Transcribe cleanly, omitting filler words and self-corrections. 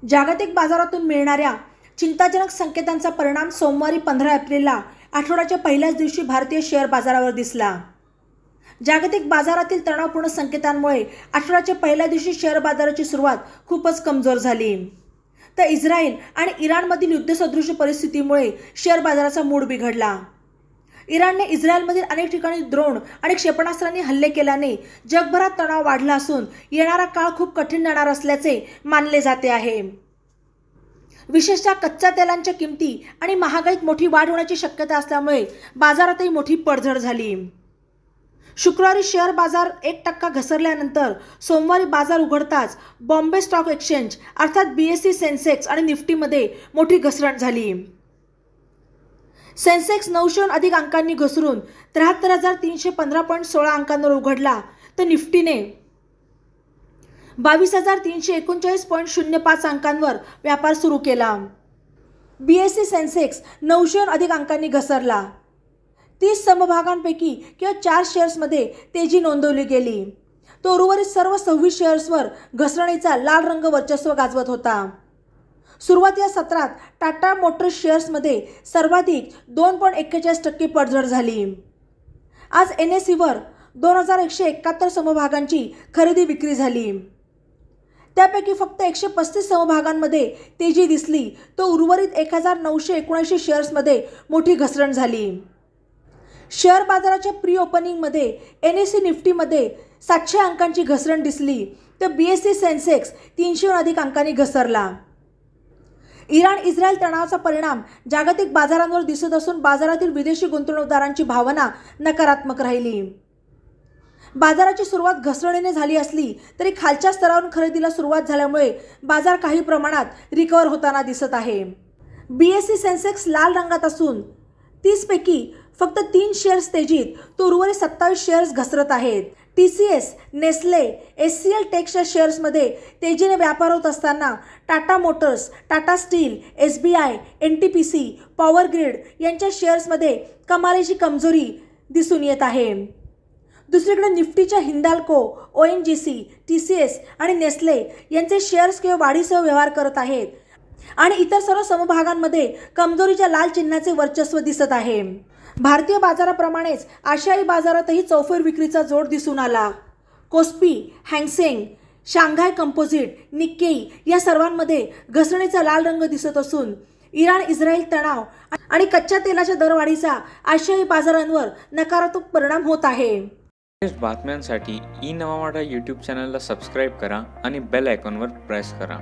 जागतिक बाजारातून मिळणाऱ्या चिंताजनक संकेतांचा परिणाम सोमवारी 15 एप्रिलला आठवड्याच्या पहिल्याच दिवशी भारतीय शेअर बाजारावर दिसला। जागतिक बाजारातील तणावपूर्ण संकेतांमुळे आठवड्याच्या पहिल्या दिवशी शेअर बाजाराची सुरुवात खूपच कमजोर झाली। तर इस्रायल आणि इराणमधील युद्धसदृश परिस्थितीमुळे शेअर बाजाराचा मूड बिघडला। इराणने इस्रायलमधील अनेक ठिकाणी ड्रोन आणि क्षेपणास्त्रांनी हल्ले केल्याने जगभरात तणाव वाढला असून येणारा काळ खूप कठीण जाणार असल्याचे मानले जाते आहे। विशेषतः कच्च्या तेलांच्या किमती आणि महागाईत मोठी वाढ होण्याची शक्यता असल्यामुळे बाजारातही मोठी पडझड झाली। शुक्रवारी शेअर बाजार 1% घसरल्यानंतर सोमवारी बाजार उघडताच बॉम्बे स्टॉक एक्सचेंज अर्थात BSE सेन्सेक्स आणि निफ्टीमध्ये मोठी घसरण झाली। सेन्सेक्स 900 अधिक अंकांनी घसरून 73,315.16 अंकांवर उघडला, तर निफ्टीने 22,339.05 अंकांवर व्यापार सुरू केला। BSE सेन्सेक्स 900 अधिक अंकांनी घसरला। 30 समभागांपैकी केवळ 4 शेअर्समध्ये तेजी नोंदवली गेली, तर उर्वरित सर्व 26 शेअर्सवर घसरणीचा लाल रंग वर्चस्व गाजवत होता। सुरुवातीच्या सत्रात टाटा मोटर्स शेअर्समध्ये सर्वाधिक 2.41% पडझड झाली। आज NSEवर 2171 समभागांची खरेदी विक्री झाली। त्यापैकी फक्त 135 समभागांमध्ये तेजी दिसली, तर उर्वरित 1979 शेअर्समध्ये मोठी घसरण झाली। शेअर बाजाराच्या प्री ओपनिंगमध्ये NSE निफ्टीमध्ये 700 अंकांची घसरण दिसली, तर BSE सेन्सेक्स 300 अधिक अंकांनी घसरला। इराण इस्रायल तणावाचा परिणाम जागतिक बाजारांवर दिसत असून बाजारातील विदेशी गुंतवणूकदारांची भावना नकारात्मक राहिली। बाजाराची सुरुवात घसरणीने झाली असली तरी खालच्या स्तरावरून खरेदीला सुरुवात झाल्यामुळे बाजार काही प्रमाणात रिकव्हर होताना दिसत आहे। BSE सेन्सेक्स लाल रंगात असून 30 पैकी फक्त 3 शेअर्स तेजीत, तर उर्वरित 27 शेअर्स घसरत आहेत। TCS, नेस्ले, HCL टेक्सच्या शेअर्समध्ये तेजीने व्यापार होत असताना Tata Motors, Tata steel, SBI, NTPC, power grid यांच्या शेअर्समध्ये कमालीची कमजोरी दिसून येत आहे। दुसरीकडे निफ्टीच्या हिंदाल्को, ONGC, TCS आणि नेस्ले यांचे शेअर्स केवळ वाढीसह व्यवहार करत आहेत आणि इतर सर्व समभागांमध्ये कमजोरीच्या लाल चिन्हाचे वर्चस्व दिसत आहे। भारतीय बाजाराप्रमाणेच आशियाई बाजारातही चौफेर विक्रीचा जोर दिसून आला। कोस्पी, हँगसेंग, शांघाय कंपोजिट, निक्केई या सर्वांमध्ये घसरणीचा लाल रंग दिसत असून इराण इस्रायल तणाव आणि कच्च्या तेलाच्या दरवाढीचा आशियाई बाजारांवर नकारात्मक परिणाम होत आहे। बातम्यांसाठी ई नवा मराठा YouTube चॅनलला सबस्क्राईब करा आणि बेल आयकॉनवर प्रेस करा।